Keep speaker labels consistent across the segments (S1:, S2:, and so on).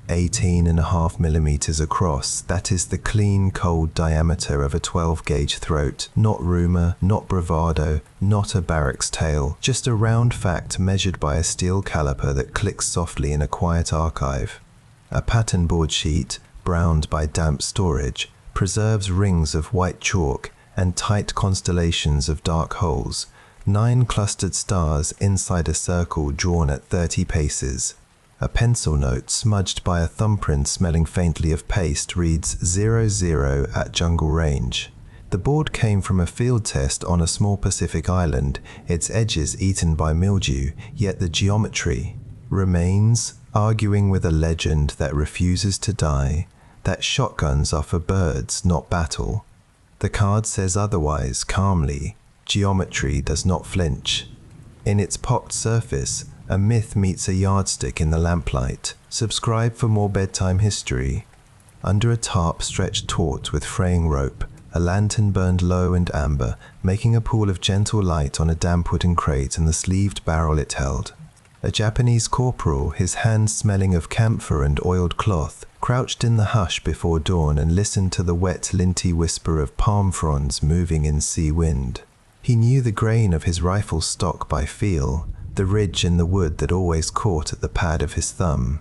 S1: 18.5 millimeters across. That is the clean, cold diameter of a 12-gauge throat. Not rumor, not bravado, not a barrack's tale. Just a round fact measured by a steel caliper that clicks softly in a quiet archive. A pattern board sheet, browned by damp storage, preserves rings of white chalk and tight constellations of dark holes. 9 clustered stars inside a circle drawn at 30 paces. A pencil note smudged by a thumbprint smelling faintly of paste reads 00 at Jungle Range. The board came from a field test on a small Pacific island, its edges eaten by mildew, yet the geometry remains, arguing with a legend that refuses to die, that shotguns are for birds, not battle. The card says otherwise, calmly. Geometry does not flinch. In its pocked surface, a myth meets a yardstick in the lamplight. Subscribe for more bedtime history. Under a tarp stretched taut with fraying rope, a lantern burned low and amber, making a pool of gentle light on a damp wooden crate and the sleeved barrel it held. A Japanese corporal, his hands smelling of camphor and oiled cloth, crouched in the hush before dawn and listened to the wet, linty whisper of palm fronds moving in sea wind. He knew the grain of his rifle stock by feel, the ridge in the wood that always caught at the pad of his thumb.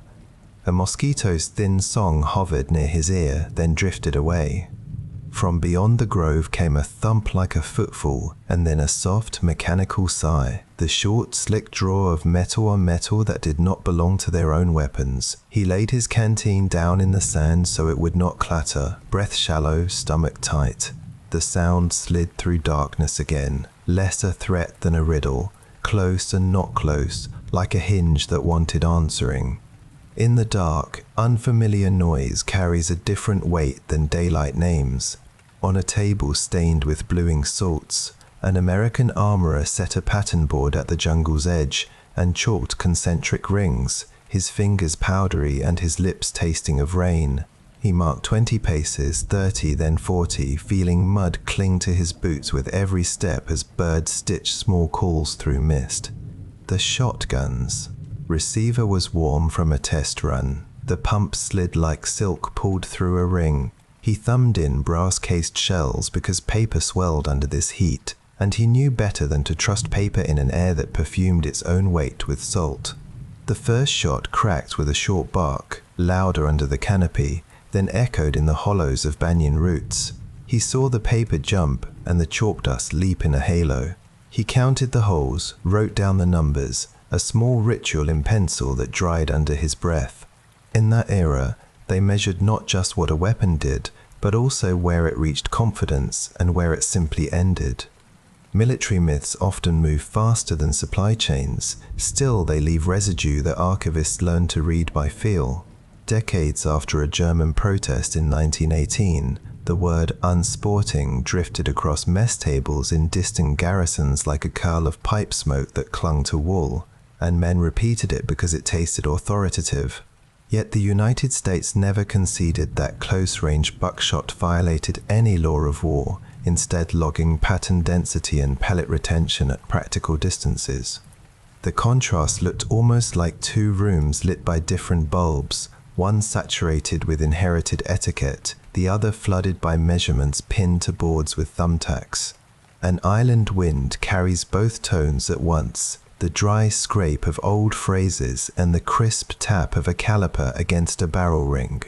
S1: A mosquito's thin song hovered near his ear, then drifted away. From beyond the grove came a thump like a footfall, and then a soft, mechanical sigh. The short, slick draw of metal on metal that did not belong to their own weapons. He laid his canteen down in the sand so it would not clatter, breath shallow, stomach tight. The sound slid through darkness again, less a threat than a riddle, close and not close, like a hinge that wanted answering. In the dark, unfamiliar noise carries a different weight than daylight names. On a table stained with bluing salts, an American armorer set a pattern board at the jungle's edge and chalked concentric rings, his fingers powdery and his lips tasting of rain. He marked 20 paces, 30, then 40, feeling mud cling to his boots with every step as birds stitched small calls through mist. The shotguns. Receiver was warm from a test run. The pump slid like silk pulled through a ring. He thumbed in brass-cased shells because paper swelled under this heat, and he knew better than to trust paper in an air that perfumed its own weight with salt. The first shot cracked with a short bark, louder under the canopy, then echoed in the hollows of banyan roots. He saw the paper jump and the chalk dust leap in a halo. He counted the holes, wrote down the numbers, a small ritual in pencil that dried under his breath. In that era, they measured not just what a weapon did, but also where it reached confidence and where it simply ended. Military myths often move faster than supply chains. Still, they leave residue that archivists learn to read by feel. Decades after a German protest in 1918, the word unsporting drifted across mess tables in distant garrisons like a curl of pipe smoke that clung to wool, and men repeated it because it tasted authoritative. Yet the United States never conceded that close-range buckshot violated any law of war, instead logging pattern density and pellet retention at practical distances. The contrast looked almost like 2 rooms lit by different bulbs, one saturated with inherited etiquette, the other flooded by measurements pinned to boards with thumbtacks. An island wind carries both tones at once, the dry scrape of old phrases and the crisp tap of a caliper against a barrel ring.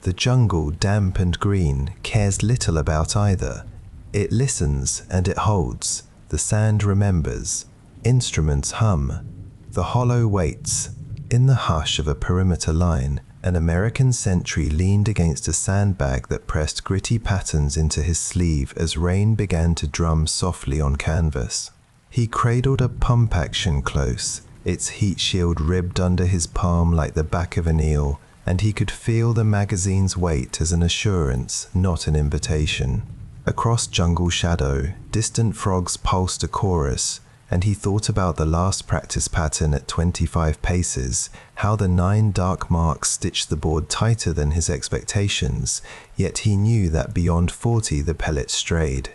S1: The jungle, damp and green, cares little about either. It listens and it holds. The sand remembers. Instruments hum. The hollow waits. In the hush of a perimeter line, an American sentry leaned against a sandbag that pressed gritty patterns into his sleeve as rain began to drum softly on canvas. He cradled a pump action close, its heat shield ribbed under his palm like the back of an eel, and he could feel the magazine's weight as an assurance, not an invitation. Across jungle shadow, distant frogs pulsed a chorus, and he thought about the last practice pattern at 25 paces, how the 9 dark marks stitched the board tighter than his expectations, yet he knew that beyond 40 the pellet strayed.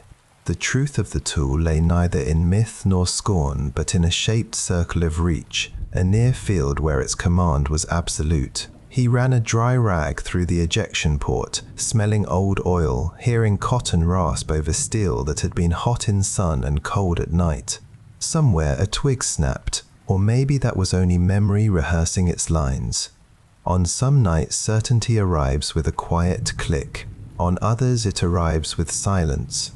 S1: The truth of the tool lay neither in myth nor scorn, but in a shaped circle of reach, a near field where its command was absolute. He ran a dry rag through the ejection port, smelling old oil, hearing cotton rasp over steel that had been hot in sun and cold at night. Somewhere a twig snapped, or maybe that was only memory rehearsing its lines. On some nights certainty arrives with a quiet click, on others it arrives with silence.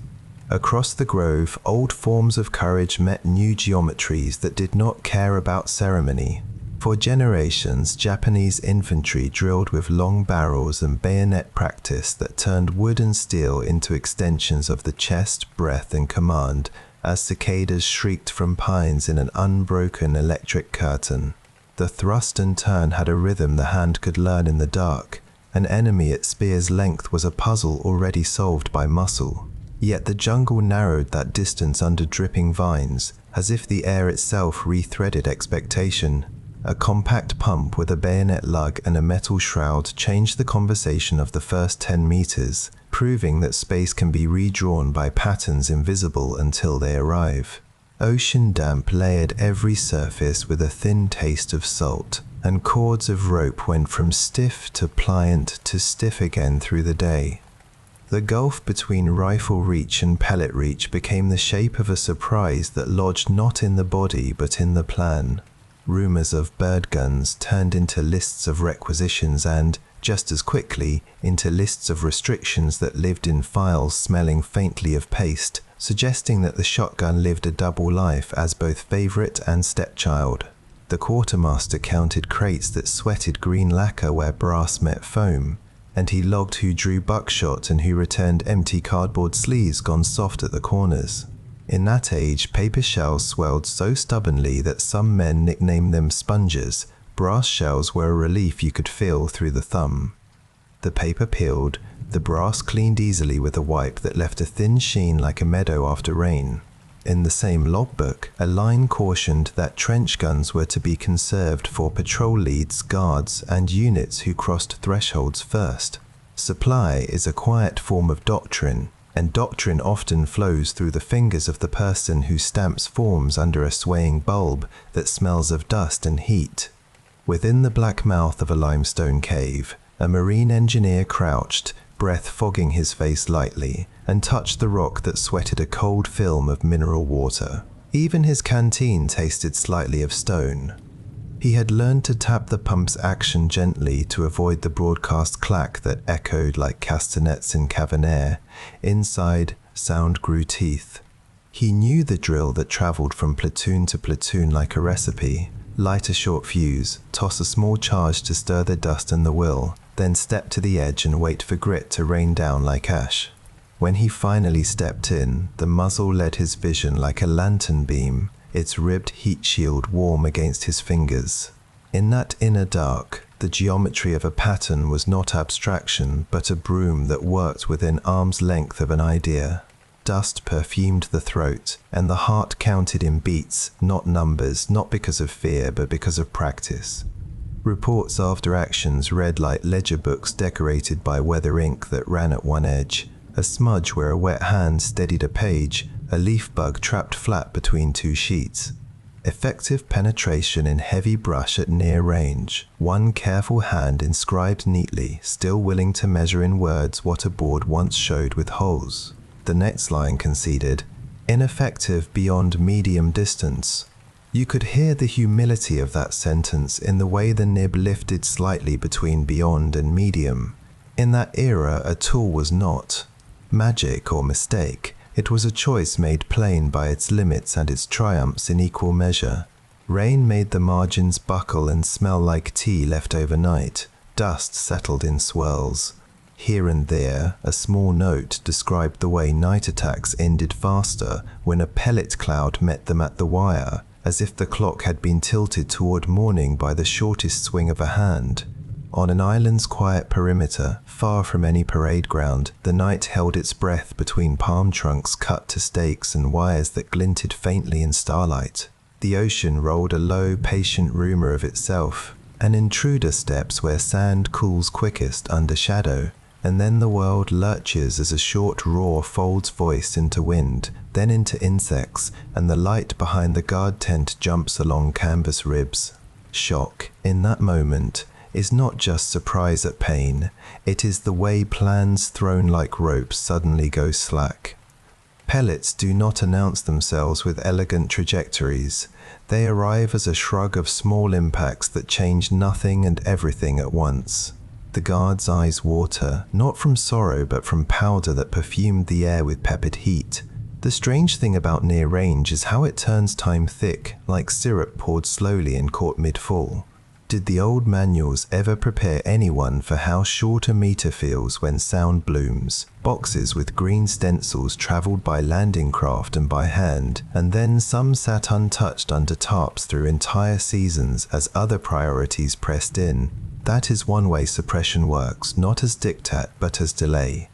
S1: Across the grove, old forms of courage met new geometries that did not care about ceremony. For generations, Japanese infantry drilled with long barrels and bayonet practice that turned wood and steel into extensions of the chest, breath, and command, as cicadas shrieked from pines in an unbroken electric curtain. The thrust and turn had a rhythm the hand could learn in the dark. An enemy at spear's length was a puzzle already solved by muscle. Yet the jungle narrowed that distance under dripping vines, as if the air itself rethreaded expectation. A compact pump with a bayonet lug and a metal shroud changed the conversation of the first 10 meters, proving that space can be redrawn by patterns invisible until they arrive. Ocean damp layered every surface with a thin taste of salt, and cords of rope went from stiff to pliant to stiff again through the day. The gulf between rifle reach and pellet reach became the shape of a surprise that lodged not in the body but in the plan. Rumors of bird guns turned into lists of requisitions and, just as quickly, into lists of restrictions that lived in files smelling faintly of paste, suggesting that the shotgun lived a double life as both favorite and stepchild. The quartermaster counted crates that sweated green lacquer where brass met foam, and he logged who drew buckshot and who returned empty cardboard sleeves gone soft at the corners. In that age, paper shells swelled so stubbornly that some men nicknamed them sponges. Brass shells were a relief you could feel through the thumb. The paper peeled, the brass cleaned easily with a wipe that left a thin sheen like a meadow after rain. In the same logbook, a line cautioned that trench guns were to be conserved for patrol leads, guards, and units who crossed thresholds first. Supply is a quiet form of doctrine, and doctrine often flows through the fingers of the person who stamps forms under a swaying bulb that smells of dust and heat. Within the black mouth of a limestone cave, a marine engineer crouched, breath fogging his face lightly, and touched the rock that sweated a cold film of mineral water. Even his canteen tasted slightly of stone. He had learned to tap the pump's action gently to avoid the broadcast clack that echoed like castanets in Cavanair. Inside, sound grew teeth. He knew the drill that traveled from platoon to platoon like a recipe. Light a short fuse, toss a small charge to stir the dust and the will, then step to the edge and wait for grit to rain down like ash. When he finally stepped in, the muzzle led his vision like a lantern beam, its ribbed heat shield warm against his fingers. In that inner dark, the geometry of a pattern was not abstraction, but a broom that worked within arm's length of an idea. Dust perfumed the throat, and the heart counted in beats, not numbers, not because of fear, but because of practice. Reports after actions read like ledger books decorated by weather ink that ran at one edge, a smudge where a wet hand steadied a page, a leaf bug trapped flat between two sheets. Effective penetration in heavy brush at near range, one careful hand inscribed neatly, still willing to measure in words what a board once showed with holes. The next line conceded, ineffective beyond medium distance. You could hear the humility of that sentence in the way the nib lifted slightly between beyond and medium. In that era, a tool was not magic or mistake. It was a choice made plain by its limits and its triumphs in equal measure. Rain made the margins buckle and smell like tea left overnight. Dust settled in swirls. Here and there, a small note described the way night attacks ended faster when a pellet cloud met them at the wire, as if the clock had been tilted toward morning by the shortest swing of a hand. On an island's quiet perimeter, far from any parade ground, the night held its breath between palm trunks cut to stakes and wires that glinted faintly in starlight. The ocean rolled a low, patient rumor of itself. An intruder steps where sand cools quickest under shadow, and then the world lurches as a short roar folds voice into wind, then into insects, and the light behind the guard tent jumps along canvas ribs. Shock, in that moment, is not just surprise at pain, it is the way plans thrown like ropes suddenly go slack. Pellets do not announce themselves with elegant trajectories. They arrive as a shrug of small impacts that change nothing and everything at once. The guard's eyes water, not from sorrow but from powder that perfumed the air with peppered heat. The strange thing about near range is how it turns time thick, like syrup poured slowly and caught mid-fall. Did the old manuals ever prepare anyone for how short a meter feels when sound blooms? Boxes with green stencils traveled by landing craft and by hand, and then some sat untouched under tarps through entire seasons as other priorities pressed in. That is one way suppression works, not as diktat but as delay.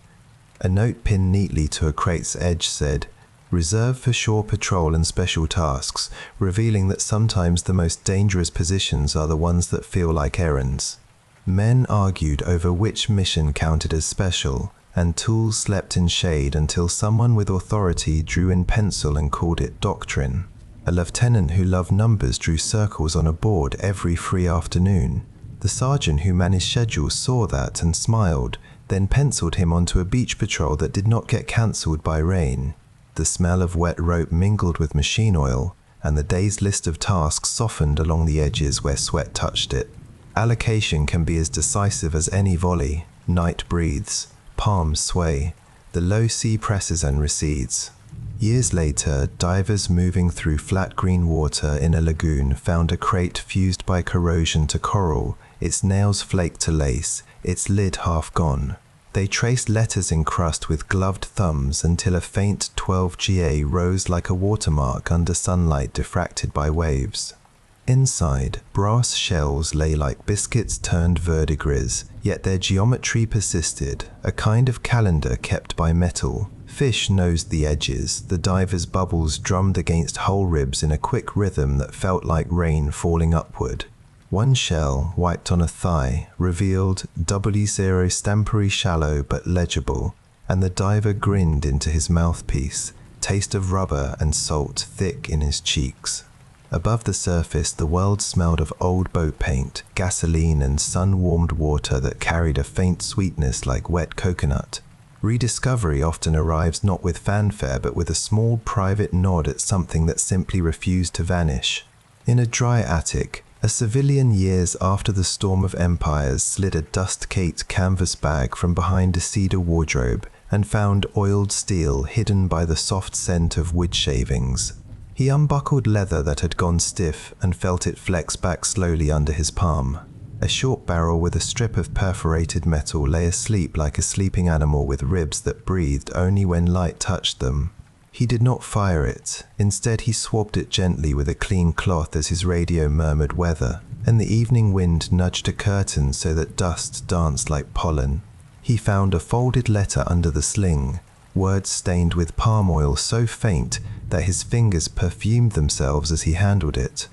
S1: A note pinned neatly to a crate's edge said, "Reserved for shore patrol and special tasks," revealing that sometimes the most dangerous positions are the ones that feel like errands. Men argued over which mission counted as special, and tools slept in shade until someone with authority drew in pencil and called it doctrine. A lieutenant who loved numbers drew circles on a board every free afternoon. The sergeant who managed schedules saw that and smiled, then penciled him onto a beach patrol that did not get cancelled by rain. The smell of wet rope mingled with machine oil, and the day's list of tasks softened along the edges where sweat touched it. Allocation can be as decisive as any volley. Night breathes, palms sway, the low sea presses and recedes. Years later, divers moving through flat green water in a lagoon found a crate fused by corrosion to coral, its nails flaked to lace, its lid half gone. They traced letters in crust with gloved thumbs until a faint 12GA rose like a watermark under sunlight diffracted by waves. Inside, brass shells lay like biscuits turned verdigris, yet their geometry persisted, a kind of calendar kept by metal. Fish nosed the edges, the diver's bubbles drummed against hull ribs in a quick rhythm that felt like rain falling upward. One shell, wiped on a thigh, revealed W0 stampery shallow but legible, and the diver grinned into his mouthpiece, taste of rubber and salt thick in his cheeks. Above the surface, the world smelled of old boat paint, gasoline and sun-warmed water that carried a faint sweetness like wet coconut. Rediscovery often arrives not with fanfare but with a small private nod at something that simply refused to vanish. In a dry attic, a civilian years after the storm of empires slid a dust-caked canvas bag from behind a cedar wardrobe and found oiled steel hidden by the soft scent of wood shavings. He unbuckled leather that had gone stiff and felt it flex back slowly under his palm. A short barrel with a strip of perforated metal lay asleep like a sleeping animal with ribs that breathed only when light touched them. He did not fire it. Instead, he swabbed it gently with a clean cloth as his radio murmured weather, and the evening wind nudged a curtain so that dust danced like pollen. He found a folded letter under the sling, words stained with palm oil so faint that his fingers perfumed themselves as he handled it.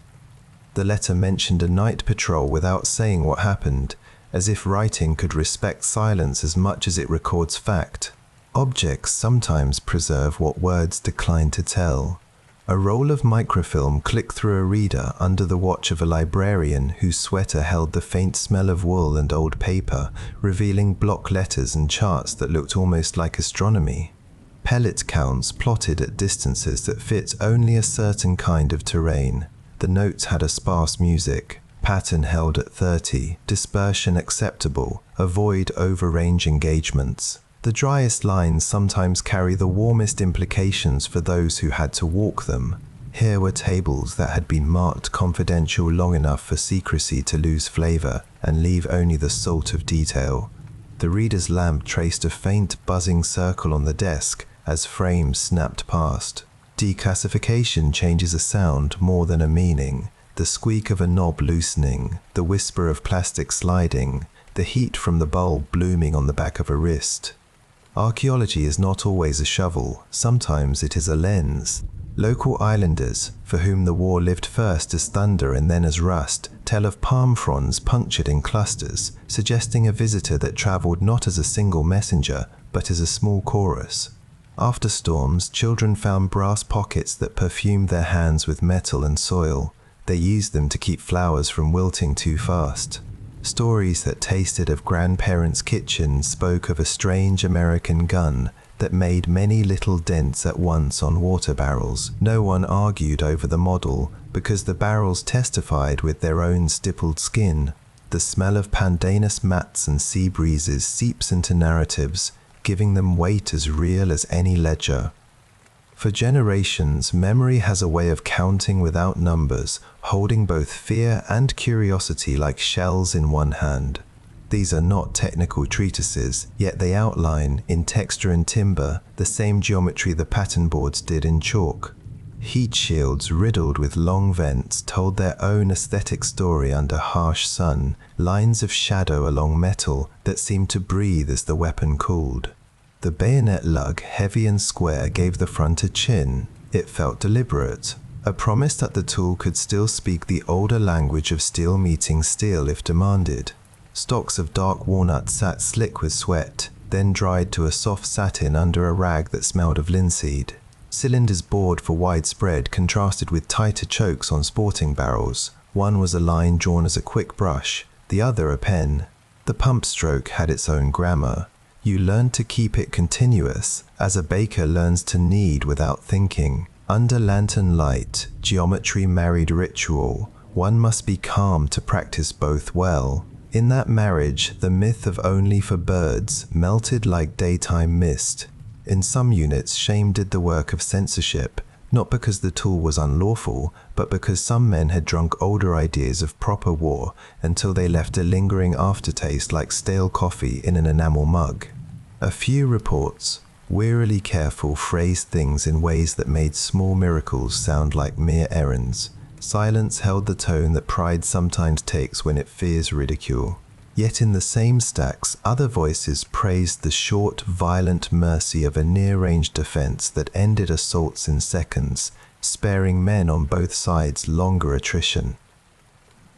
S1: The letter mentioned a night patrol without saying what happened, as if writing could respect silence as much as it records fact. Objects sometimes preserve what words decline to tell. A roll of microfilm clicked through a reader under the watch of a librarian whose sweater held the faint smell of wool and old paper, revealing block letters and charts that looked almost like astronomy. Pellet counts plotted at distances that fit only a certain kind of terrain. The notes had a sparse music, pattern held at 30, dispersion acceptable, avoid over-range engagements. The driest lines sometimes carry the warmest implications for those who had to walk them. Here were tables that had been marked confidential long enough for secrecy to lose flavor and leave only the salt of detail. The reader's lamp traced a faint buzzing circle on the desk as frames snapped past. Declassification changes a sound more than a meaning. The squeak of a knob loosening, the whisper of plastic sliding, the heat from the bulb blooming on the back of a wrist. Archaeology is not always a shovel, sometimes it is a lens. Local islanders, for whom the war lived first as thunder and then as rust, tell of palm fronds punctured in clusters, suggesting a visitor that travelled not as a single messenger, but as a small chorus. After storms, children found brass pockets that perfumed their hands with metal and soil. They used them to keep flowers from wilting too fast. Stories that tasted of grandparents' kitchens spoke of a strange American gun that made many little dents at once on water barrels. No one argued over the model because the barrels testified with their own stippled skin. The smell of pandanus mats and sea breezes seeps into narratives, giving them weight as real as any ledger. For generations, memory has a way of counting without numbers, holding both fear and curiosity like shells in one hand. These are not technical treatises, yet they outline, in texture and timber, the same geometry the pattern boards did in chalk. Heat shields riddled with long vents told their own aesthetic story under harsh sun, lines of shadow along metal that seemed to breathe as the weapon cooled. The bayonet lug, heavy and square, gave the front a chin. It felt deliberate, a promise that the tool could still speak the older language of steel meeting steel if demanded. Stalks of dark walnut sat slick with sweat, then dried to a soft satin under a rag that smelled of linseed. Cylinders bored for widespread contrasted with tighter chokes on sporting barrels. One was a line drawn as a quick brush, the other a pen. The pump stroke had its own grammar. You learned to keep it continuous, as a baker learns to knead without thinking. Under lantern light, geometry married ritual. One must be calm to practice both well. In that marriage, the myth of only for birds melted like daytime mist. In some units, shame did the work of censorship, not because the tool was unlawful, but because some men had drunk older ideas of proper war until they left a lingering aftertaste like stale coffee in an enamel mug. A few reports, wearily careful, phrased things in ways that made small miracles sound like mere errands. Silence held the tone that pride sometimes takes when it fears ridicule. Yet in the same stacks, other voices praised the short, violent mercy of a near-range defense that ended assaults in seconds, sparing men on both sides longer attrition.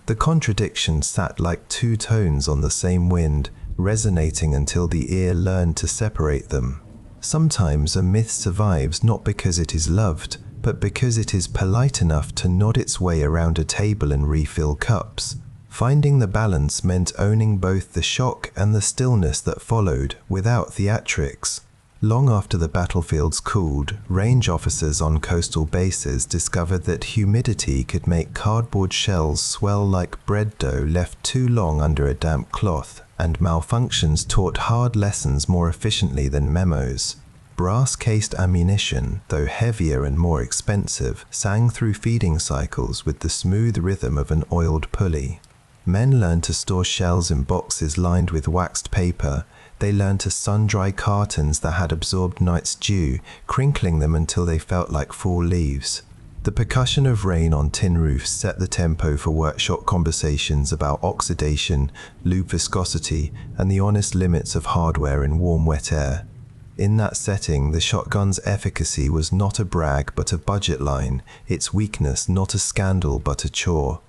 S1: The contradiction sat like two tones on the same wind, resonating until the ear learned to separate them. Sometimes a myth survives not because it is loved, but because it is polite enough to nod its way around a table and refill cups. Finding the balance meant owning both the shock and the stillness that followed, without theatrics. Long after the battlefields cooled, range officers on coastal bases discovered that humidity could make cardboard shells swell like bread dough left too long under a damp cloth, and malfunctions taught hard lessons more efficiently than memos. Brass-cased ammunition, though heavier and more expensive, sang through feeding cycles with the smooth rhythm of an oiled pulley. Men learned to store shells in boxes lined with waxed paper. They learned to sun-dry cartons that had absorbed night's dew, crinkling them until they felt like fall leaves. The percussion of rain on tin roofs set the tempo for workshop conversations about oxidation, lube viscosity, and the honest limits of hardware in warm, wet air. In that setting, the shotgun's efficacy was not a brag but a budget line, its weakness not a scandal but a chore.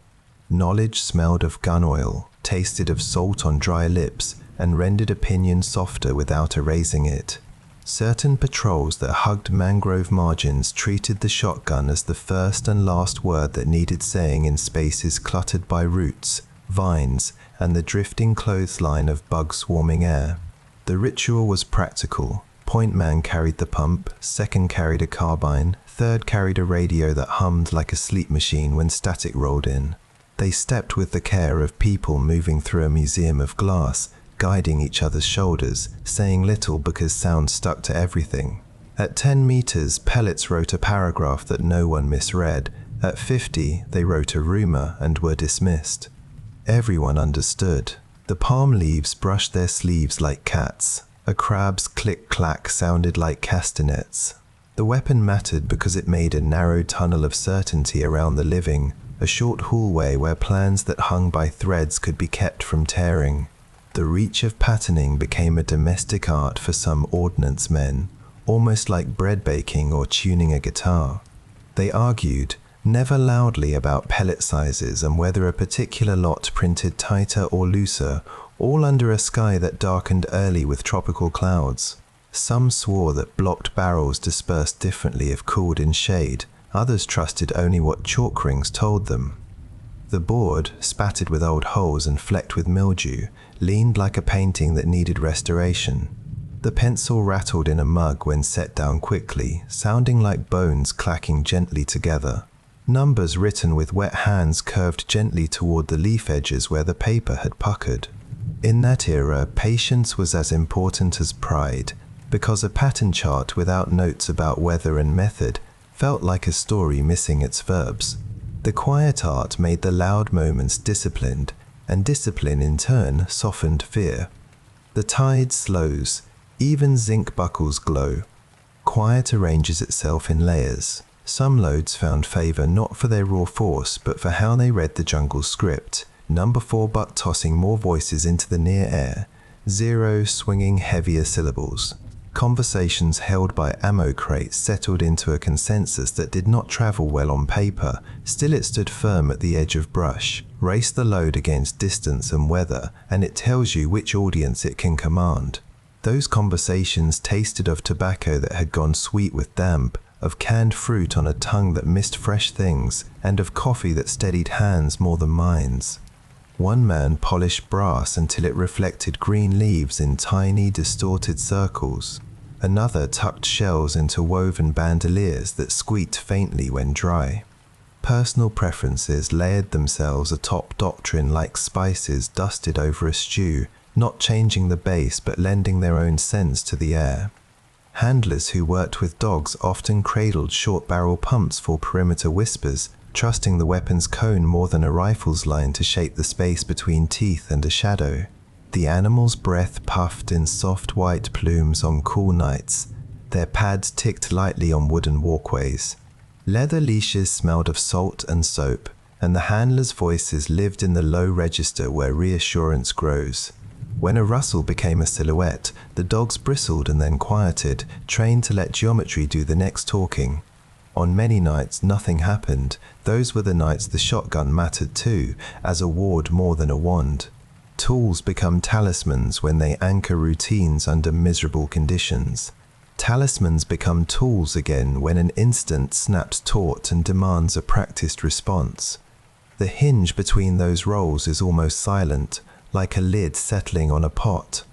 S1: Knowledge smelled of gun oil, tasted of salt on dry lips, and rendered opinion softer without erasing it. Certain patrols that hugged mangrove margins treated the shotgun as the first and last word that needed saying in spaces cluttered by roots, vines, and the drifting clothesline of bug-swarming air. The ritual was practical. Point man carried the pump, second carried a carbine, third carried a radio that hummed like a sleep machine when static rolled in. They stepped with the care of people moving through a museum of glass, guiding each other's shoulders, saying little because sound stuck to everything. At 10 meters, pellets wrote a paragraph that no one misread. At 50, they wrote a rumor and were dismissed. Everyone understood. The palm leaves brushed their sleeves like cats. A crab's click-clack sounded like castanets. The weapon mattered because it made a narrow tunnel of certainty around the living, a short hallway where plans that hung by threads could be kept from tearing. The reach of patterning became a domestic art for some ordnance men, almost like bread baking or tuning a guitar. They argued, never loudly, about pellet sizes and whether a particular lot printed tighter or looser, all under a sky that darkened early with tropical clouds. Some swore that blocked barrels dispersed differently if cooled in shade. Others trusted only what chalk rings told them. The board, spattered with old holes and flecked with mildew, leaned like a painting that needed restoration. The pencil rattled in a mug when set down quickly, sounding like bones clacking gently together. Numbers written with wet hands curved gently toward the leaf edges where the paper had puckered. In that era, patience was as important as pride, because a pattern chart without notes about weather and method felt like a story missing its verbs. The quiet art made the loud moments disciplined, and discipline in turn softened fear. The tide slows, even zinc buckles glow. Quiet arranges itself in layers. Some loads found favor not for their raw force, but for how they read the jungle script. Number 4 butt tossing more voices into the near air. 0 swinging heavier syllables. Conversations held by ammo crates settled into a consensus that did not travel well on paper. Still it stood firm at the edge of brush. Race the load against distance and weather, and it tells you which audience it can command. Those conversations tasted of tobacco that had gone sweet with damp, of canned fruit on a tongue that missed fresh things, and of coffee that steadied hands more than minds. One man polished brass until it reflected green leaves in tiny, distorted circles. Another tucked shells into woven bandoliers that squeaked faintly when dry. Personal preferences layered themselves atop doctrine like spices dusted over a stew, not changing the base but lending their own sense to the air. Handlers who worked with dogs often cradled short-barrel pumps for perimeter whispers, trusting the weapon's cone more than a rifle's line to shape the space between teeth and a shadow. The animal's breath puffed in soft white plumes on cool nights. Their pads ticked lightly on wooden walkways. Leather leashes smelled of salt and soap, and the handlers' voices lived in the low register where reassurance grows. When a rustle became a silhouette, the dogs bristled and then quieted, trained to let geometry do the next talking. On many nights, nothing happened. Those were the nights the shotgun mattered too, as a ward more than a wand. Tools become talismans when they anchor routines under miserable conditions. Talismans become tools again when an instant snaps taut and demands a practiced response. The hinge between those roles is almost silent, like a lid settling on a pot.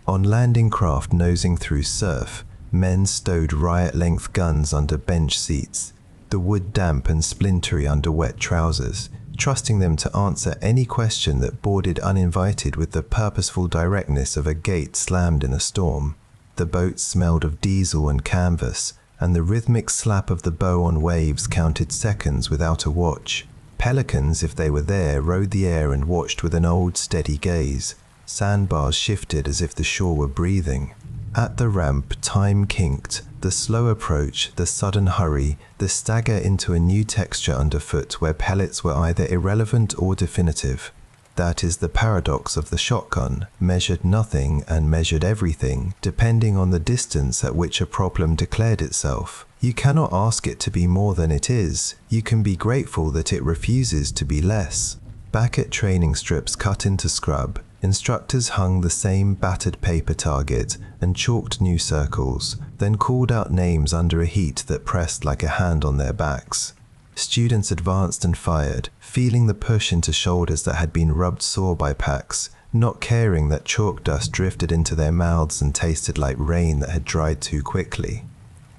S1: On landing craft nosing through surf, men stowed riot-length guns under bench seats, the wood damp and splintery under wet trousers, trusting them to answer any question that boarded uninvited with the purposeful directness of a gate slammed in a storm. The boat smelled of diesel and canvas, and the rhythmic slap of the bow on waves counted seconds without a watch. Pelicans, if they were there, rode the air and watched with an old, steady gaze. Sandbars shifted as if the shore were breathing. At the ramp, time kinked, the slow approach, the sudden hurry, the stagger into a new texture underfoot where pellets were either irrelevant or definitive. That is the paradox of the shotgun, measured nothing and measured everything, depending on the distance at which a problem declared itself. You cannot ask it to be more than it is. You can be grateful that it refuses to be less. Back at training strips cut into scrub, instructors hung the same battered paper target and chalked new circles, then called out names under a heat that pressed like a hand on their backs. Students advanced and fired, feeling the push into shoulders that had been rubbed sore by packs, not caring that chalk dust drifted into their mouths and tasted like rain that had dried too quickly.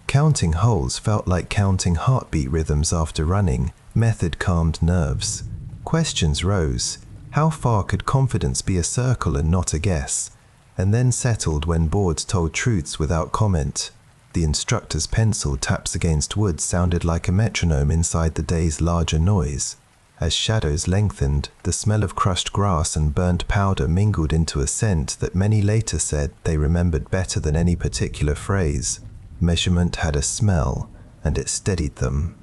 S1: Counting holes felt like counting heartbeat rhythms after running. Method calmed nerves. Questions rose. How far could confidence be a circle and not a guess? And then settled when boards told truths without comment. The instructor's pencil taps against wood sounded like a metronome inside the day's larger noise. As shadows lengthened, the smell of crushed grass and burnt powder mingled into a scent that many later said they remembered better than any particular phrase. Measurement had a smell, and it steadied them.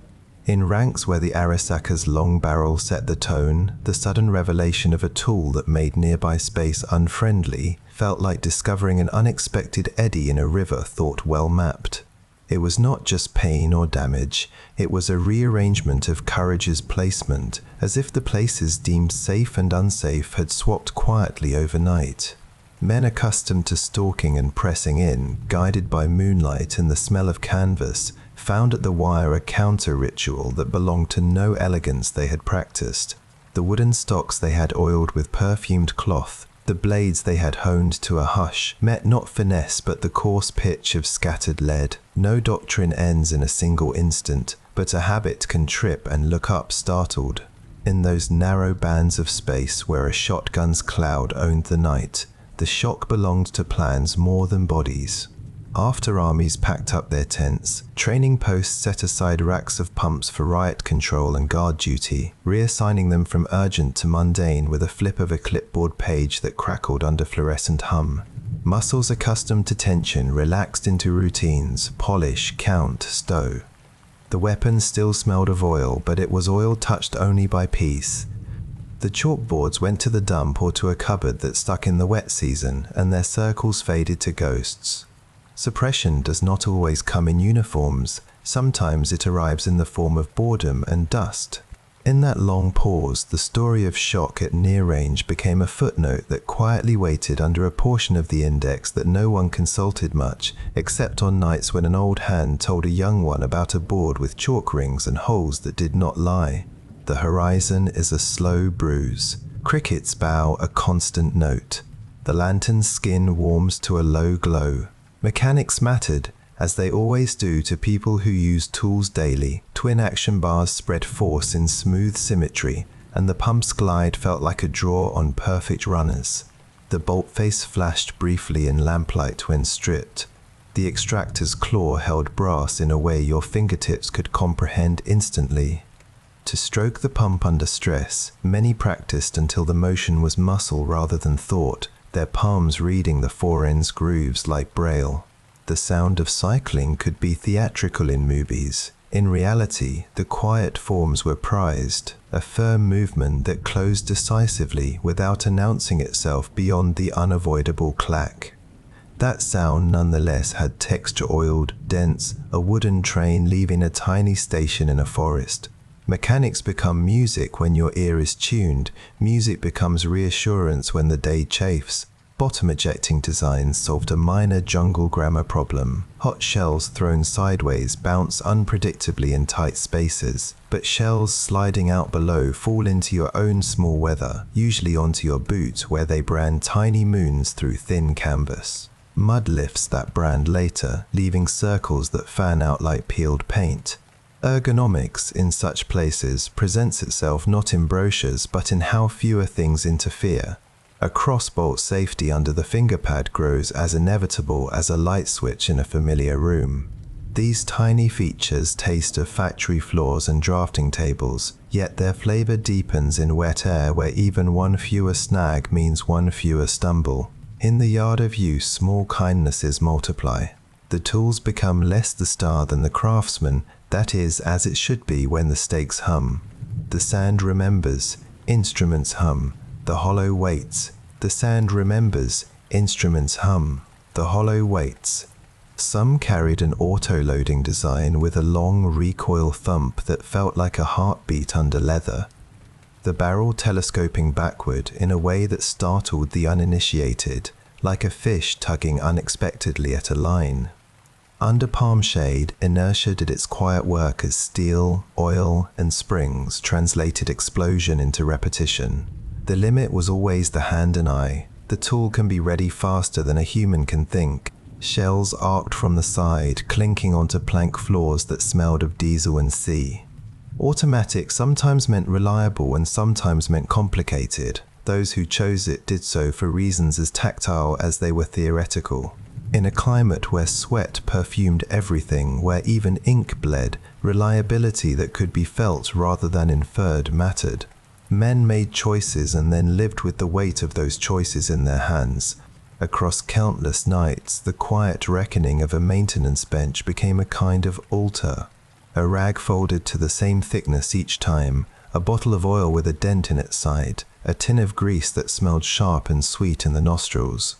S1: In ranks where the Arisaka's long barrel set the tone, the sudden revelation of a tool that made nearby space unfriendly felt like discovering an unexpected eddy in a river thought well mapped. It was not just pain or damage, it was a rearrangement of courage's placement, as if the places deemed safe and unsafe had swapped quietly overnight. Men accustomed to stalking and pressing in, guided by moonlight and the smell of canvas, found at the wire a counter-ritual that belonged to no elegance they had practiced. The wooden stocks they had oiled with perfumed cloth, the blades they had honed to a hush, met not finesse but the coarse pitch of scattered lead. No doctrine ends in a single instant, but a habit can trip and look up startled. In those narrow bands of space where a shotgun's cloud owned the night, the shock belonged to plans more than bodies. After armies packed up their tents, training posts set aside racks of pumps for riot control and guard duty, reassigning them from urgent to mundane with a flip of a clipboard page that crackled under fluorescent hum. Muscles accustomed to tension relaxed into routines, polish, count, stow. The weapon still smelled of oil, but it was oil touched only by piece. The chalkboards went to the dump or to a cupboard that stuck in the wet season, and their circles faded to ghosts. Suppression does not always come in uniforms. Sometimes it arrives in the form of boredom and dust. In that long pause, the story of shock at near range became a footnote that quietly waited under a portion of the index that no one consulted much, except on nights when an old hand told a young one about a board with chalk rings and holes that did not lie. The horizon is a slow bruise. Crickets bow a constant note. The lantern's skin warms to a low glow. Mechanics mattered, as they always do to people who use tools daily. Twin action bars spread force in smooth symmetry, and the pump's glide felt like a draw on perfect runners. The bolt face flashed briefly in lamplight when stripped. The extractor's claw held brass in a way your fingertips could comprehend instantly. To stroke the pump under stress, many practiced until the motion was muscle rather than thought, their palms reading the four-ends grooves like braille. The sound of cycling could be theatrical in movies. In reality, the quiet forms were prized, a firm movement that closed decisively without announcing itself beyond the unavoidable clack. That sound nonetheless had texture-oiled, dense, a wooden train leaving a tiny station in a forest. Mechanics become music when your ear is tuned. Music becomes reassurance when the day chafes. Bottom ejecting designs solved a minor jungle grammar problem. Hot shells thrown sideways bounce unpredictably in tight spaces, but shells sliding out below fall into your own small weather, usually onto your boot where they brand tiny moons through thin canvas. Mud lifts that brand later, leaving circles that fan out like peeled paint. Ergonomics in such places presents itself not in brochures but in how fewer things interfere. A crossbolt safety under the finger pad grows as inevitable as a light switch in a familiar room. These tiny features taste of factory floors and drafting tables, yet their flavor deepens in wet air where even one fewer snag means one fewer stumble. In the yard of use, small kindnesses multiply. The tools become less the star than the craftsman. That is as it should be when the stakes hum. The sand remembers, instruments hum, the hollow waits. The sand remembers, instruments hum, the hollow waits. Some carried an auto-loading design with a long recoil thump that felt like a heartbeat under leather. The barrel telescoping backward in a way that startled the uninitiated, like a fish tugging unexpectedly at a line. Under palm shade, inertia did its quiet work as steel, oil, and springs translated explosion into repetition. The limit was always the hand and eye. The tool can be ready faster than a human can think. Shells arced from the side, clinking onto plank floors that smelled of diesel and sea. Automatic sometimes meant reliable and sometimes meant complicated. Those who chose it did so for reasons as tactile as they were theoretical. In a climate where sweat perfumed everything, where even ink bled, reliability that could be felt rather than inferred mattered. Men made choices and then lived with the weight of those choices in their hands. Across countless nights, the quiet reckoning of a maintenance bench became a kind of altar. A rag folded to the same thickness each time, a bottle of oil with a dent in its side, a tin of grease that smelled sharp and sweet in the nostrils.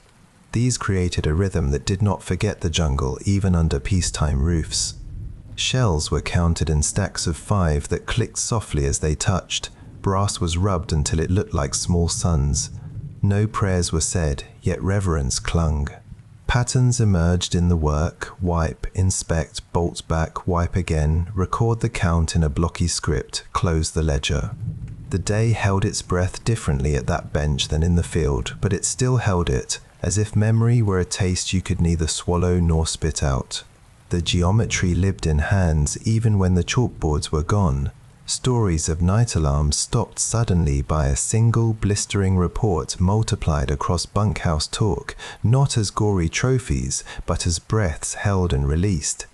S1: These created a rhythm that did not forget the jungle even under peacetime roofs. Shells were counted in stacks of 5 that clicked softly as they touched. Brass was rubbed until it looked like small suns. No prayers were said, yet reverence clung. Patterns emerged in the work: wipe, inspect, bolt back, wipe again, record the count in a blocky script, close the ledger. The day held its breath differently at that bench than in the field, but it still held it, as if memory were a taste you could neither swallow nor spit out. The geometry lived in hands even when the chalkboards were gone. Stories of night alarms stopped suddenly by a single blistering report multiplied across bunkhouse talk, not as gory trophies, but as breaths held and released.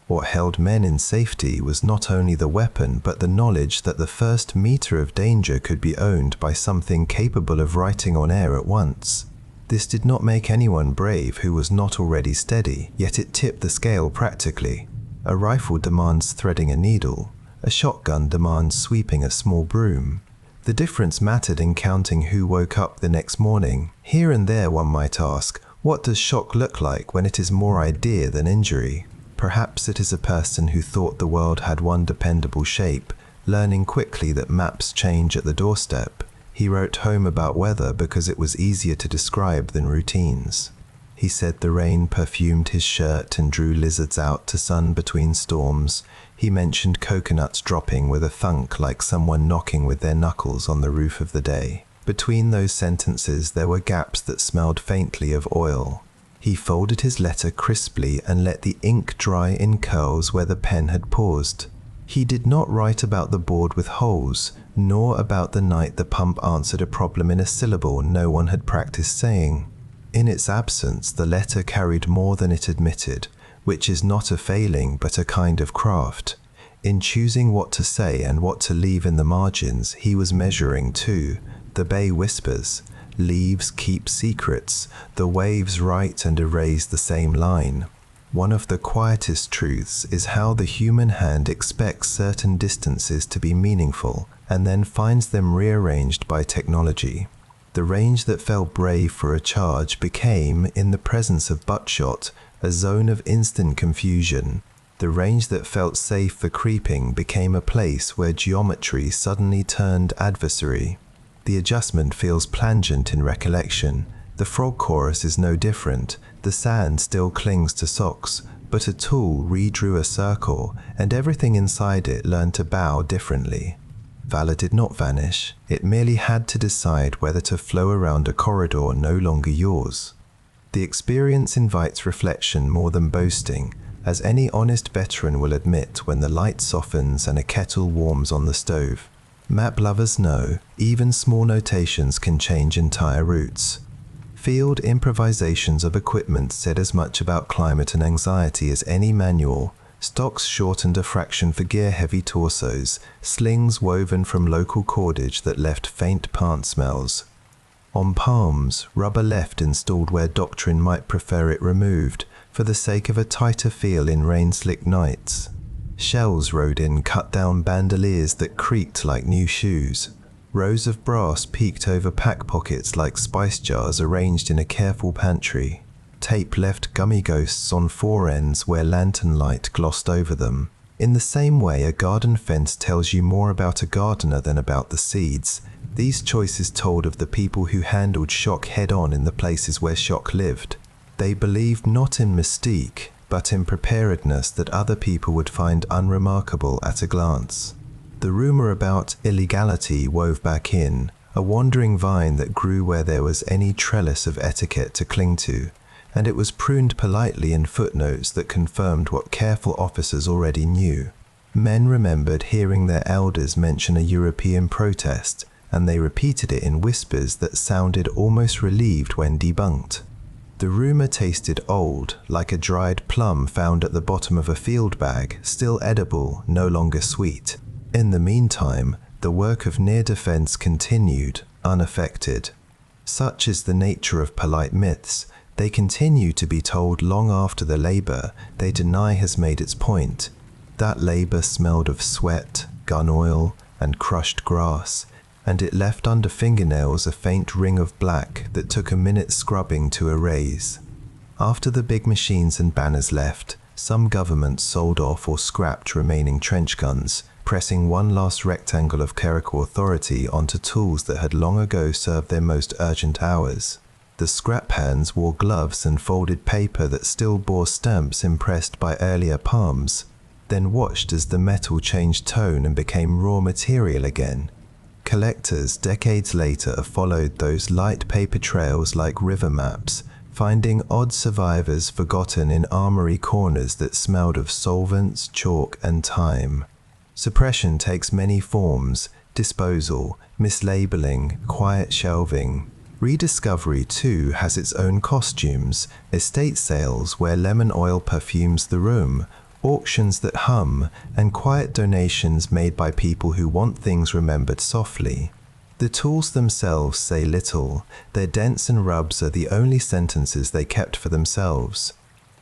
S1: What held men in safety was not only the weapon, but the knowledge that the first meter of danger could be owned by something capable of writing on air at once. This did not make anyone brave who was not already steady, yet it tipped the scale practically. A rifle demands threading a needle. A shotgun demands sweeping a small broom. The difference mattered in counting who woke up the next morning. Here and there one might ask, what does shock look like when it is more idea than injury? Perhaps it is a person who thought the world had one dependable shape, learning quickly that maps change at the doorstep. He wrote home about weather because it was easier to describe than routines. He said the rain perfumed his shirt and drew lizards out to sun between storms. He mentioned coconuts dropping with a thunk like someone knocking with their knuckles on the roof of the day. Between those sentences there were gaps that smelled faintly of oil. He folded his letter crisply and let the ink dry in curls where the pen had paused. He did not write about the board with holes, nor about the night the pump answered a problem in a syllable no one had practiced saying. In its absence, the letter carried more than it admitted, which is not a failing but a kind of craft. In choosing what to say and what to leave in the margins, he was measuring too. The bay whispers. Leaves keep secrets. The waves write and erase the same line. One of the quietest truths is how the human hand expects certain distances to be meaningful and then finds them rearranged by technology. The range that felt brave for a charge became, in the presence of buttshot, a zone of instant confusion. The range that felt safe for creeping became a place where geometry suddenly turned adversary. The adjustment feels plangent in recollection. The frog chorus is no different. The sand still clings to socks, but a tool redrew a circle, and everything inside it learned to bow differently. Valor did not vanish. It merely had to decide whether to flow around a corridor no longer yours. The experience invites reflection more than boasting, as any honest veteran will admit when the light softens and a kettle warms on the stove. Map lovers know, even small notations can change entire routes. Field improvisations of equipment said as much about climate and anxiety as any manual. Stocks shortened a fraction for gear-heavy torsos, slings woven from local cordage that left faint pant smells. On palms, rubber left installed where doctrine might prefer it removed, for the sake of a tighter feel in rain-slick nights. Shells rode in cut-down bandoliers that creaked like new shoes. Rows of brass peeked over pack pockets like spice jars arranged in a careful pantry. Tape left gummy ghosts on fore ends where lantern light glossed over them. In the same way a garden fence tells you more about a gardener than about the seeds, these choices told of the people who handled shock head-on in the places where shock lived. They believed not in mystique, but in preparedness that other people would find unremarkable at a glance. The rumor about illegality wove back in, a wandering vine that grew where there was any trellis of etiquette to cling to, and it was pruned politely in footnotes that confirmed what careful officers already knew. Men remembered hearing their elders mention a European protest, and they repeated it in whispers that sounded almost relieved when debunked. The rumor tasted old, like a dried plum found at the bottom of a field bag, still edible, no longer sweet. In the meantime, the work of near defense continued, unaffected. Such is the nature of polite myths. They continue to be told long after the labor they deny has made its point. That labor smelled of sweat, gun oil, and crushed grass, and it left under fingernails a faint ring of black that took a minute's scrubbing to erase. After the big machines and banners left, some governments sold off or scrapped remaining trench guns, pressing one last rectangle of clerical authority onto tools that had long ago served their most urgent hours. The scrap hands wore gloves and folded paper that still bore stamps impressed by earlier palms, then watched as the metal changed tone and became raw material again. Collectors decades later followed those light paper trails like river maps, finding odd survivors forgotten in armory corners that smelled of solvents, chalk, and time. Suppression takes many forms: disposal, mislabeling, quiet shelving. Rediscovery, too, has its own costumes: estate sales where lemon oil perfumes the room, auctions that hum, and quiet donations made by people who want things remembered softly. The tools themselves say little. Their dents and rubs are the only sentences they kept for themselves.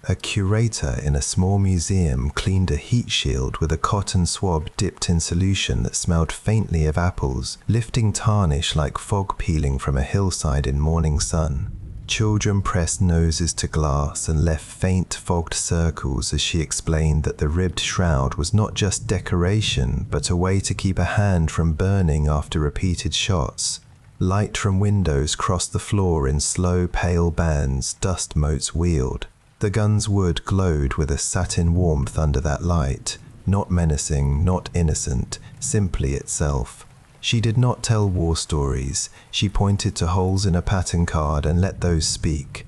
S1: A curator in a small museum cleaned a heat shield with a cotton swab dipped in solution that smelled faintly of apples, lifting tarnish like fog peeling from a hillside in morning sun. Children pressed noses to glass and left faint fogged circles as she explained that the ribbed shroud was not just decoration, but a way to keep a hand from burning after repeated shots. Light from windows crossed the floor in slow, pale bands, dust motes wheeled. The gun's wood glowed with a satin warmth under that light, not menacing, not innocent, simply itself. She did not tell war stories. She pointed to holes in a pattern card and let those speak.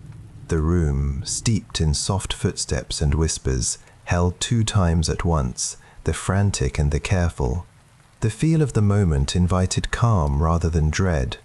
S1: The room, steeped in soft footsteps and whispers, held 2 times at once, the frantic and the careful. The feel of the moment invited calm rather than dread.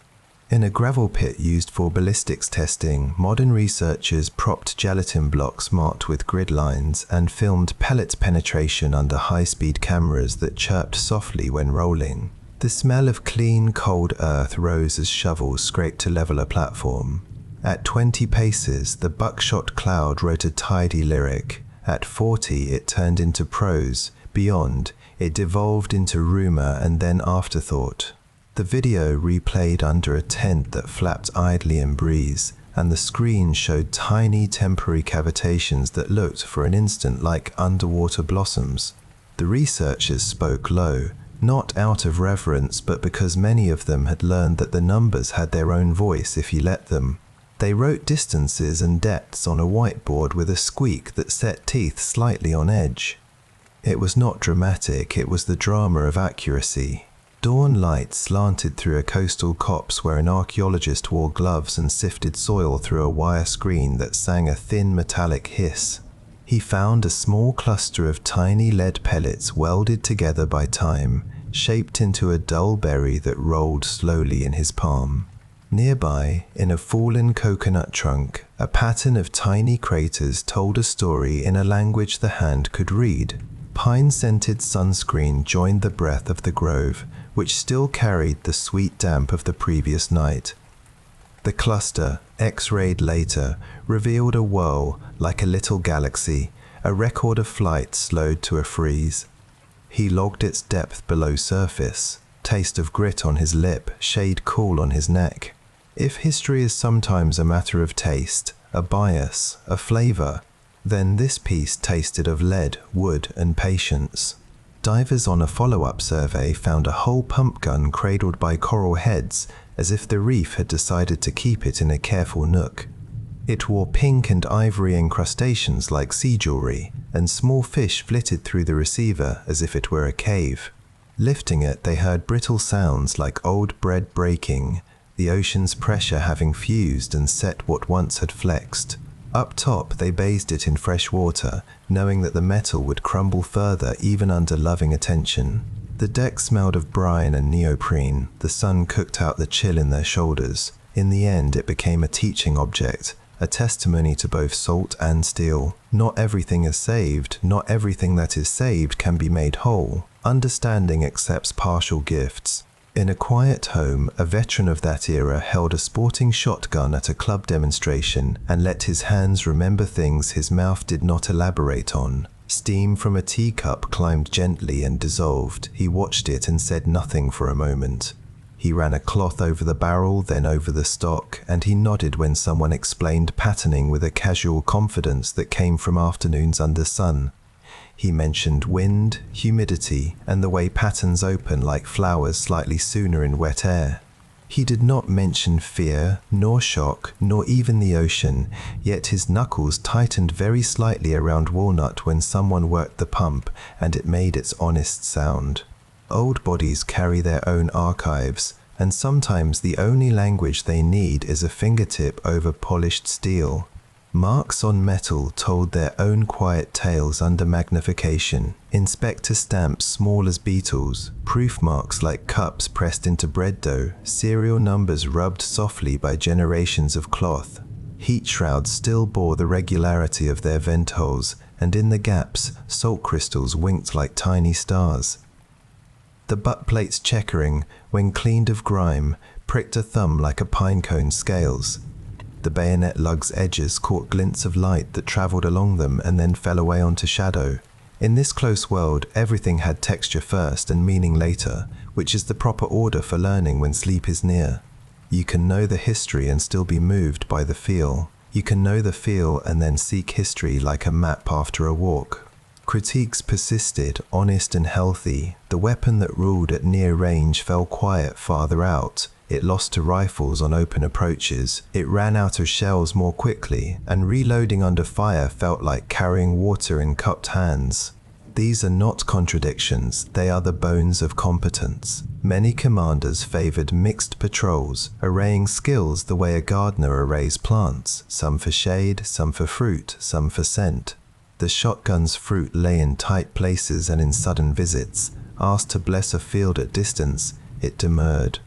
S1: In a gravel pit used for ballistics testing, modern researchers propped gelatin blocks marked with grid lines and filmed pellet penetration under high-speed cameras that chirped softly when rolling. The smell of clean, cold earth rose as shovels scraped to level a platform. At 20 paces, the buckshot cloud wrote a tidy lyric. At 40, it turned into prose. Beyond, it devolved into rumor and then afterthought. The video replayed under a tent that flapped idly in breeze, and the screen showed tiny temporary cavitations that looked for an instant like underwater blossoms. The researchers spoke low, not out of reverence, but because many of them had learned that the numbers had their own voice if you let them. They wrote distances and depths on a whiteboard with a squeak that set teeth slightly on edge. It was not dramatic, it was the drama of accuracy. Dawn light slanted through a coastal copse where an archaeologist wore gloves and sifted soil through a wire screen that sang a thin metallic hiss. He found a small cluster of tiny lead pellets welded together by time, shaped into a dull berry that rolled slowly in his palm. Nearby, in a fallen coconut trunk, a pattern of tiny craters told a story in a language the hand could read. Pine-scented sunscreen joined the breath of the grove, which still carried the sweet damp of the previous night. The cluster, X-rayed later, revealed a whirl like a little galaxy, a record of flight slowed to a freeze. He logged its depth below surface, taste of grit on his lip, shade cool on his neck. If history is sometimes a matter of taste, a bias, a flavor, then this piece tasted of lead, wood, and patience. Divers on a follow-up survey found a whole pump gun cradled by coral heads, as if the reef had decided to keep it in a careful nook. It wore pink and ivory incrustations like sea jewelry, and small fish flitted through the receiver as if it were a cave. Lifting it, they heard brittle sounds like old bread breaking, the ocean's pressure having fused and set what once had flexed. Up top, they bathed it in fresh water, knowing that the metal would crumble further even under loving attention. The deck smelled of brine and neoprene. The sun cooked out the chill in their shoulders. In the end, it became a teaching object, a testimony to both salt and steel. Not everything is saved. Not everything that is saved can be made whole. Understanding accepts partial gifts. In a quiet home, a veteran of that era held a sporting shotgun at a club demonstration and let his hands remember things his mouth did not elaborate on. Steam from a teacup climbed gently and dissolved. He watched it and said nothing for a moment. He ran a cloth over the barrel, then over the stock, and he nodded when someone explained patterning with a casual confidence that came from afternoons under sun. He mentioned wind, humidity, and the way patterns open like flowers slightly sooner in wet air. He did not mention fear, nor shock, nor even the ocean, yet his knuckles tightened very slightly around walnut when someone worked the pump, and it made its honest sound. Old bodies carry their own archives, and sometimes the only language they need is a fingertip over polished steel. Marks on metal told their own quiet tales under magnification. Inspector stamps small as beetles, proof marks like cups pressed into bread dough, serial numbers rubbed softly by generations of cloth. Heat shrouds still bore the regularity of their vent holes, and in the gaps, salt crystals winked like tiny stars. The butt plates checkering, when cleaned of grime, pricked a thumb like a pinecone's scales. The bayonet lug's edges caught glints of light that travelled along them and then fell away onto shadow. In this close world, everything had texture first and meaning later, which is the proper order for learning when sleep is near. You can know the history and still be moved by the feel. You can know the feel and then seek history like a map after a walk. Critiques persisted, honest and healthy. The weapon that ruled at near range fell quiet farther out. It lost to rifles on open approaches. It ran out of shells more quickly, and reloading under fire felt like carrying water in cupped hands. These are not contradictions, they are the bones of competence. Many commanders favored mixed patrols, arraying skills the way a gardener arrays plants, some for shade, some for fruit, some for scent. The shotgun's fruit lay in tight places and in sudden visits. Asked to bless a field at distance, it demurred.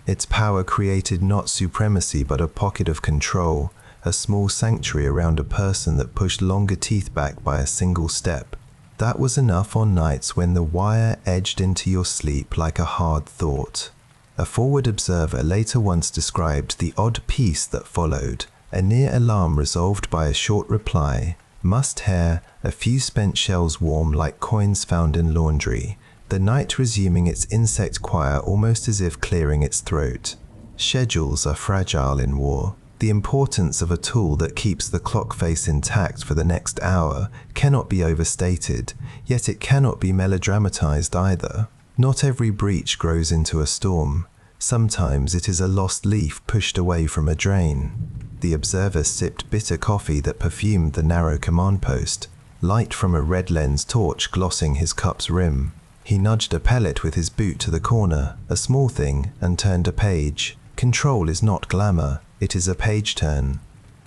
S1: Its power created not supremacy but a pocket of control, a small sanctuary around a person that pushed longer teeth back by a single step. That was enough on nights when the wire edged into your sleep like a hard thought. A forward observer later once described the odd peace that followed, a near alarm resolved by a short reply, mussed hair, a few spent shells warm like coins found in laundry, the night resuming its insect choir almost as if clearing its throat. Schedules are fragile in war. The importance of a tool that keeps the clock face intact for the next hour cannot be overstated, yet it cannot be melodramatized either. Not every breach grows into a storm. Sometimes it is a lost leaf pushed away from a drain. The observer sipped bitter coffee that perfumed the narrow command post, light from a red lens torch glossing his cup's rim. He nudged a pellet with his boot to the corner, a small thing, and turned a page. Control is not glamour, it is a page turn.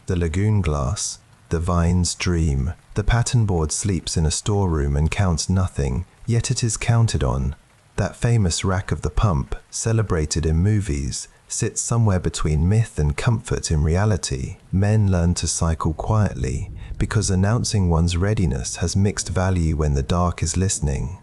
S1: The lagoon glass, the vine's dream. The pattern board sleeps in a storeroom and counts nothing, yet it is counted on. That famous rack of the pump, celebrated in movies, sits somewhere between myth and comfort in reality. Men learn to cycle quietly, because announcing one's readiness has mixed value when the dark is listening.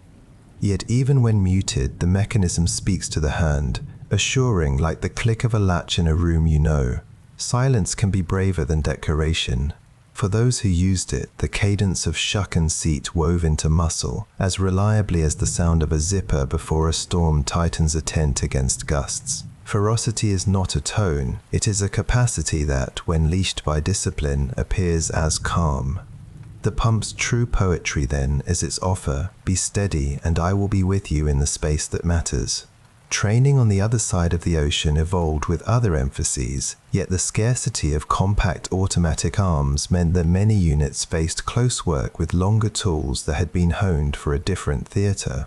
S1: Yet even when muted, the mechanism speaks to the hand, assuring like the click of a latch in a room you know. Silence can be braver than declaration. For those who used it, the cadence of shuck and seat wove into muscle, as reliably as the sound of a zipper before a storm tightens a tent against gusts. Ferocity is not a tone, it is a capacity that, when leashed by discipline, appears as calm. The pump's true poetry, then, is its offer: be steady, and I will be with you in the space that matters. Training on the other side of the ocean evolved with other emphases, yet the scarcity of compact automatic arms meant that many units faced close work with longer tools that had been honed for a different theater.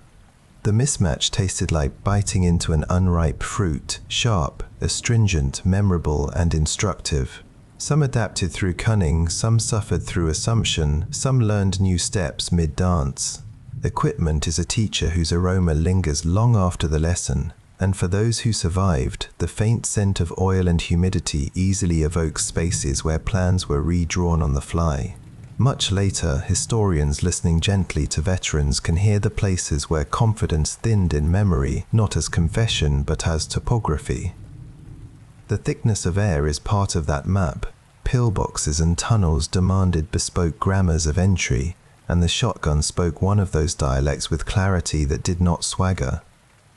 S1: The mismatch tasted like biting into an unripe fruit, sharp, astringent, memorable, and instructive. Some adapted through cunning, some suffered through assumption, some learned new steps mid-dance. Equipment is a teacher whose aroma lingers long after the lesson, and for those who survived, the faint scent of oil and humidity easily evokes spaces where plans were redrawn on the fly. Much later, historians listening gently to veterans can hear the places where confidence thinned in memory, not as confession but as topography. The thickness of air is part of that map. Pillboxes and tunnels demanded bespoke grammars of entry, and the shotgun spoke one of those dialects with clarity that did not swagger.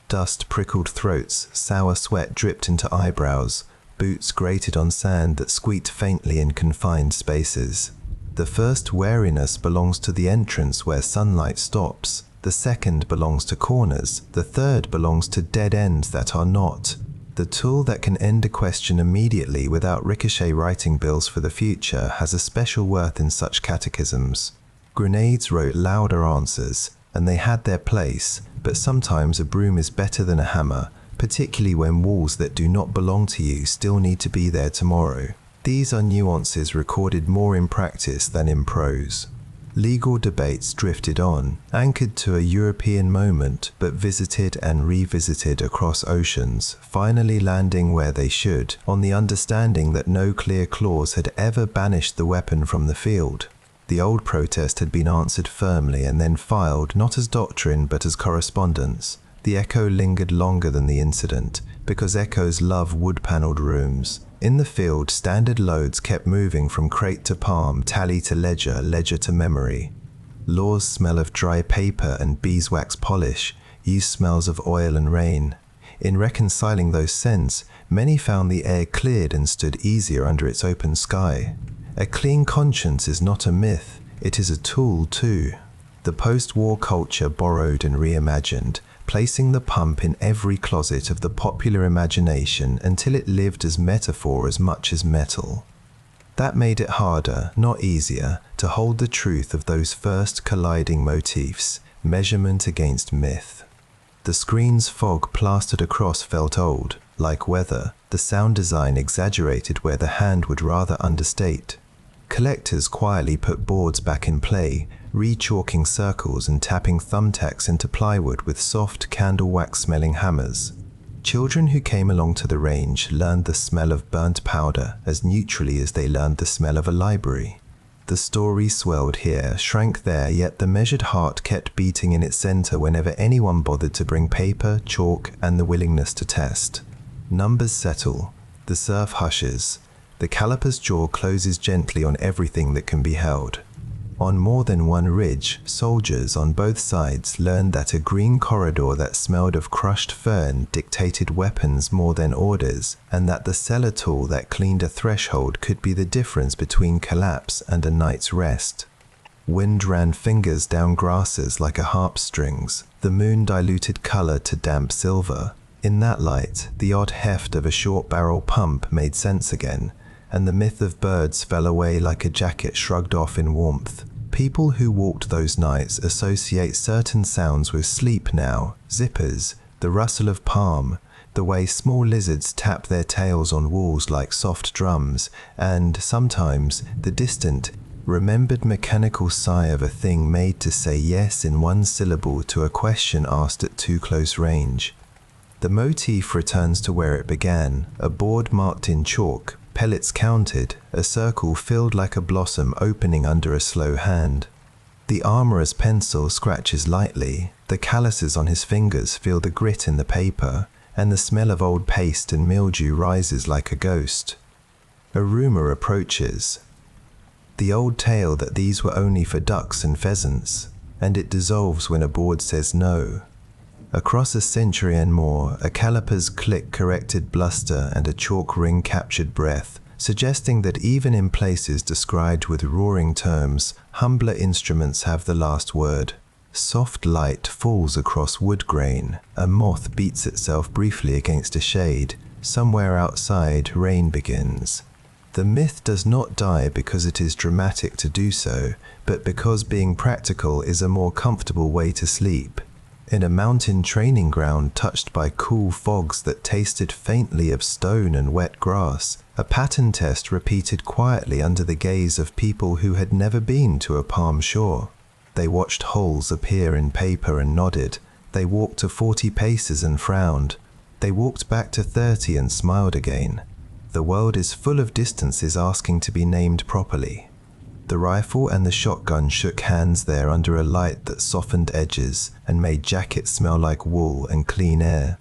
S1: Dust prickled throats, sour sweat dripped into eyebrows, boots grated on sand that squeaked faintly in confined spaces. The first wariness belongs to the entrance where sunlight stops, the second belongs to corners, the third belongs to dead ends that are not. The tool that can end a question immediately without ricochet writing bills for the future has a special worth in such catechisms. Grenades wrote louder answers, and they had their place, but sometimes a broom is better than a hammer, particularly when walls that do not belong to you still need to be there tomorrow. These are nuances recorded more in practice than in prose. Legal debates drifted on, anchored to a European moment, but visited and revisited across oceans, finally landing where they should, on the understanding that no clear clause had ever banished the weapon from the field. The old protest had been answered firmly and then filed not as doctrine but as correspondence. The echo lingered longer than the incident, because echoes love wood-panelled rooms. In the field, standard loads kept moving from crate to palm, tally to ledger, ledger to memory. Laws smell of dry paper and beeswax polish, use smells of oil and rain. In reconciling those scents, many found the air cleared and stood easier under its open sky. A clean conscience is not a myth, it is a tool too. The post-war culture borrowed and reimagined, placing the pump in every closet of the popular imagination until it lived as metaphor as much as metal. That made it harder, not easier, to hold the truth of those first colliding motifs, measurement against myth. The screen's fog plastered across felt old, like weather. The sound design exaggerated where the hand would rather understate. Collectors quietly put boards back in play, re-chalking circles and tapping thumbtacks into plywood with soft candle wax-smelling hammers. Children who came along to the range learned the smell of burnt powder as neutrally as they learned the smell of a library. The story swelled here, shrank there, yet the measured heart kept beating in its center whenever anyone bothered to bring paper, chalk, and the willingness to test. Numbers settle. The surf hushes. The caliper's jaw closes gently on everything that can be held. On more than one ridge, soldiers on both sides learned that a green corridor that smelled of crushed fern dictated weapons more than orders, and that the cellar tool that cleaned a threshold could be the difference between collapse and a night's rest. Wind ran fingers down grasses like a harp strings. The moon diluted color to damp silver. In that light, the odd heft of a short barrel pump made sense again, and the myth of birds fell away like a jacket shrugged off in warmth. People who walked those nights associate certain sounds with sleep now: zippers, the rustle of palm, the way small lizards tap their tails on walls like soft drums, and, sometimes, the distant, remembered mechanical sigh of a thing made to say yes in one syllable to a question asked at too close range. The motif returns to where it began, a board marked in chalk, pellets counted, a circle filled like a blossom opening under a slow hand. The armorer's pencil scratches lightly, the calluses on his fingers feel the grit in the paper, and the smell of old paste and mildew rises like a ghost. A rumor approaches. The old tale that these were only for ducks and pheasants, and it dissolves when a board says no. Across a century and more, a caliper's click corrected bluster and a chalk ring captured breath, suggesting that even in places described with roaring terms, humbler instruments have the last word. Soft light falls across wood grain. A moth beats itself briefly against a shade. Somewhere outside, rain begins. The myth does not die because it is dramatic to do so, but because being practical is a more comfortable way to sleep. In a mountain training ground touched by cool fogs that tasted faintly of stone and wet grass, a pattern test repeated quietly under the gaze of people who had never been to a palm shore. They watched holes appear in paper and nodded. They walked to 40 paces and frowned. They walked back to 30 and smiled again. The world is full of distances asking to be named properly. The rifle and the shotgun shook hands there under a light that softened edges and made jackets smell like wool and clean air.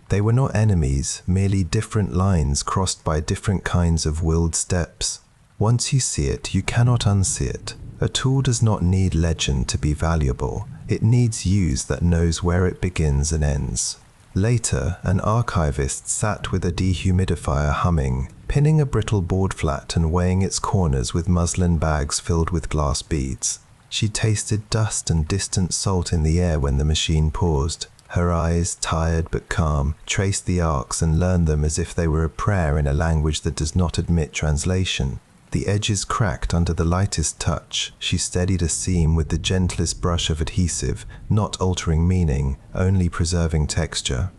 S1: They were not enemies, merely different lines crossed by different kinds of willed steps. Once you see it, you cannot unsee it. A tool does not need legend to be valuable. It needs use that knows where it begins and ends. Later, an archivist sat with a dehumidifier humming, pinning a brittle board flat and weighing its corners with muslin bags filled with glass beads. She tasted dust and distant salt in the air when the machine paused. Her eyes, tired but calm, traced the arcs and learned them as if they were a prayer in a language that does not admit translation. The edges cracked under the lightest touch. She steadied a seam with the gentlest brush of adhesive, not altering meaning, only preserving texture.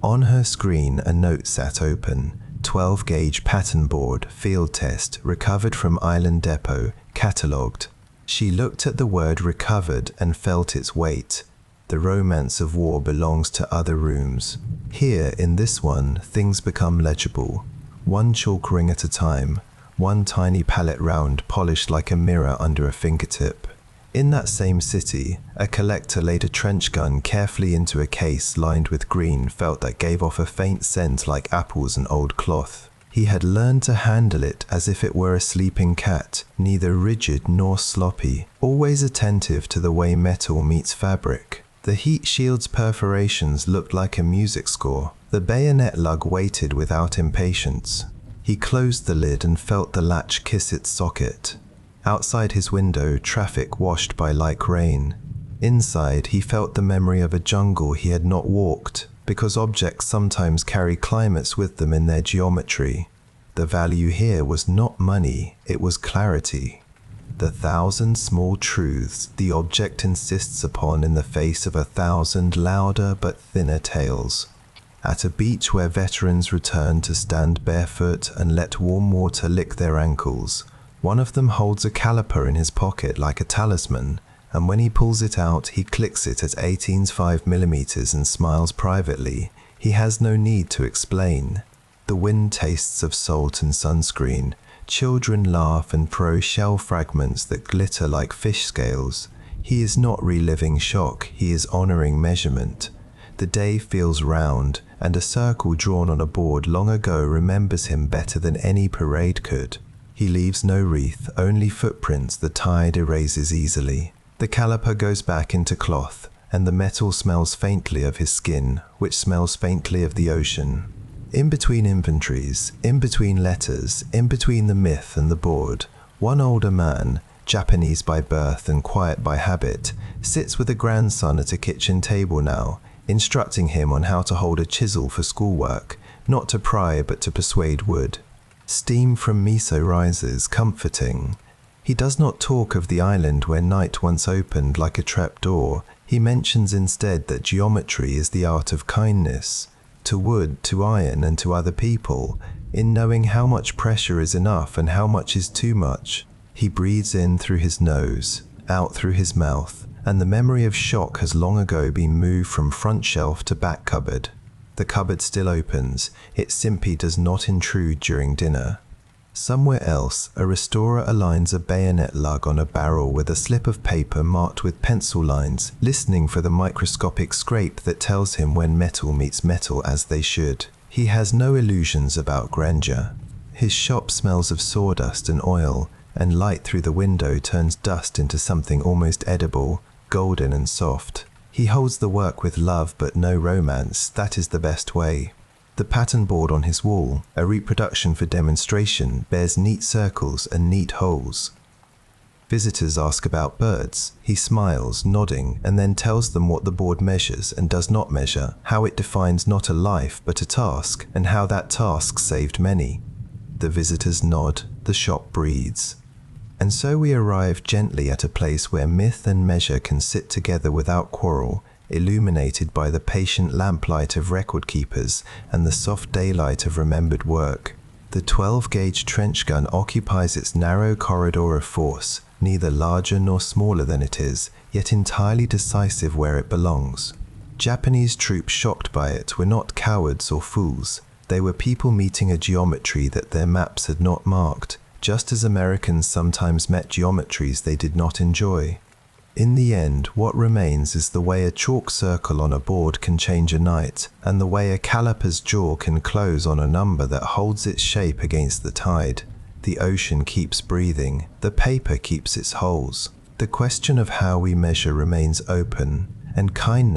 S1: On her screen, a note sat open. 12-gauge pattern board, field test, recovered from Island Depot, catalogued. She looked at the word recovered and felt its weight. The romance of war belongs to other rooms. Here, in this one, things become legible. One chalk ring at a time, one tiny palette round polished like a mirror under a fingertip. In that same city, a collector laid a trench gun carefully into a case lined with green felt that gave off a faint scent like apples and old cloth. He had learned to handle it as if it were a sleeping cat, neither rigid nor sloppy, always attentive to the way metal meets fabric. The heat shield's perforations looked like a music score. The bayonet lug waited without impatience. He closed the lid and felt the latch kiss its socket. Outside his window, traffic washed by like rain. Inside, he felt the memory of a jungle he had not walked, because objects sometimes carry climates with them in their geometry. The value here was not money, it was clarity. The 1,000 small truths the object insists upon in the face of 1,000 louder but thinner tales. At a beach where veterans return to stand barefoot and let warm water lick their ankles, one of them holds a caliper in his pocket like a talisman, and when he pulls it out, he clicks it at 18.5mm and smiles privately. He has no need to explain. The wind tastes of salt and sunscreen. Children laugh and throw shell fragments that glitter like fish scales. He is not reliving shock, he is honoring measurement. The day feels round, and a circle drawn on a board long ago remembers him better than any parade could. He leaves no wreath, only footprints the tide erases easily. The caliper goes back into cloth, and the metal smells faintly of his skin, which smells faintly of the ocean. In between inventories, in between letters, in between the myth and the board, one older man, Japanese by birth and quiet by habit, sits with a grandson at a kitchen table now, instructing him on how to hold a chisel for schoolwork, not to pry but to persuade wood. Steam from miso rises, comforting. He does not talk of the island where night once opened like a trapdoor. He mentions instead that geometry is the art of kindness. To wood, to iron, and to other people, in knowing how much pressure is enough and how much is too much. He breathes in through his nose, out through his mouth, and the memory of shock has long ago been moved from front shelf to back cupboard. The cupboard still opens, it simply does not intrude during dinner. Somewhere else, a restorer aligns a bayonet lug on a barrel with a slip of paper marked with pencil lines, listening for the microscopic scrape that tells him when metal meets metal as they should. He has no illusions about grandeur. His shop smells of sawdust and oil, and light through the window turns dust into something almost edible, golden and soft. He holds the work with love but no romance, that is the best way. The pattern board on his wall, a reproduction for demonstration, bears neat circles and neat holes. Visitors ask about birds. He smiles, nodding, and then tells them what the board measures and does not measure, how it defines not a life but a task, and how that task saved many. The visitors nod, the shop breathes. And so we arrive gently at a place where myth and measure can sit together without quarrel, illuminated by the patient lamplight of record keepers and the soft daylight of remembered work. The 12-gauge trench gun occupies its narrow corridor of force, neither larger nor smaller than it is, yet entirely decisive where it belongs. Japanese troops shocked by it were not cowards or fools. They were people meeting a geometry that their maps had not marked, just as Americans sometimes met geometries they did not enjoy. In the end, what remains is the way a chalk circle on a board can change a night, and the way a caliper's jaw can close on a number that holds its shape against the tide. The ocean keeps breathing, the paper keeps its holes. The question of how we measure remains open, and kindness